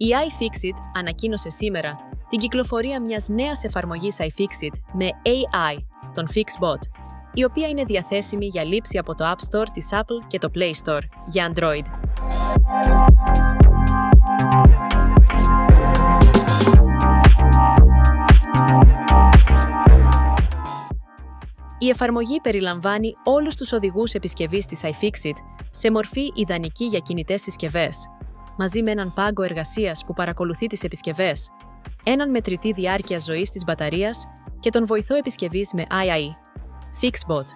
Η iFixit ανακοίνωσε σήμερα την κυκλοφορία μιας νέας εφαρμογής iFixit με AI, τον FixBot, η οποία είναι διαθέσιμη για λήψη από το App Store της Apple και το Play Store για Android. Η εφαρμογή περιλαμβάνει όλους τους οδηγούς επισκευής της iFixit σε μορφή ιδανική για κινητές συσκευές, μαζί με έναν πάγκο εργασίας που παρακολουθεί τις επισκευές, έναν μετρητή διάρκειας ζωής της μπαταρίας και τον βοηθό επισκευής με AI, FixBot.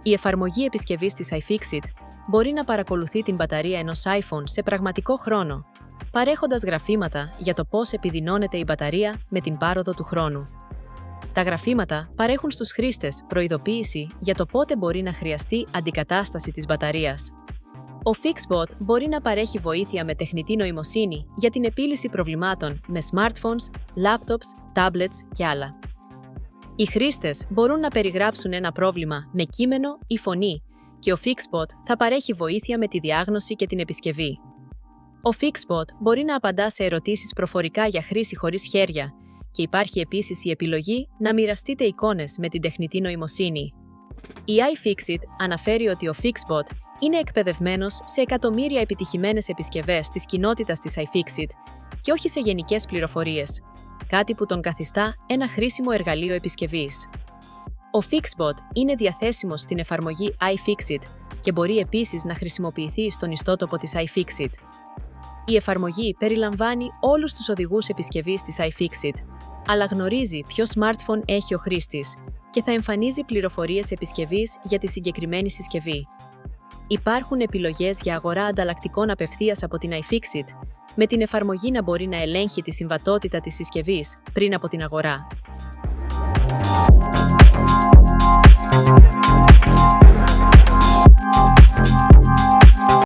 Η εφαρμογή επισκευής της iFixit μπορεί να παρακολουθεί την μπαταρία ενός iPhone σε πραγματικό χρόνο, παρέχοντας γραφήματα για το πώς επιδεινώνεται η μπαταρία με την πάροδο του χρόνου. Τα γραφήματα παρέχουν στους χρήστες προειδοποίηση για το πότε μπορεί να χρειαστεί αντικατάσταση της μπαταρίας. Ο FixBot μπορεί να παρέχει βοήθεια με τεχνητή νοημοσύνη για την επίλυση προβλημάτων με smartphones, laptops, tablets και άλλα. Οι χρήστες μπορούν να περιγράψουν ένα πρόβλημα με κείμενο ή φωνή και ο FixBot θα παρέχει βοήθεια με τη διάγνωση και την επισκευή. Ο FixBot μπορεί να απαντά σε ερωτήσεις προφορικά για χρήση χωρίς χέρια και υπάρχει επίσης η επιλογή να μοιραστείτε εικόνες με την τεχνητή νοημοσύνη. Η iFixit αναφέρει ότι ο FixBot είναι εκπαιδευμένος σε εκατομμύρια επιτυχημένες επισκευές της κοινότητας της iFixit και όχι σε γενικές πληροφορίες, κάτι που τον καθιστά ένα χρήσιμο εργαλείο επισκευής. Ο FixBot είναι διαθέσιμος στην εφαρμογή iFixit και μπορεί επίσης να χρησιμοποιηθεί στον ιστότοπο της iFixit. Η εφαρμογή περιλαμβάνει όλους τους οδηγούς επισκευής της iFixit, αλλά γνωρίζει ποιο smartphone έχει ο χρήστης και θα εμφανίζει πληροφορίες επισκευής για τη συγκεκριμένη συσκευή. Υπάρχουν επιλογές για αγορά ανταλλακτικών απευθείας από την iFixit, με την εφαρμογή να μπορεί να ελέγχει τη συμβατότητα της συσκευής πριν από την αγορά.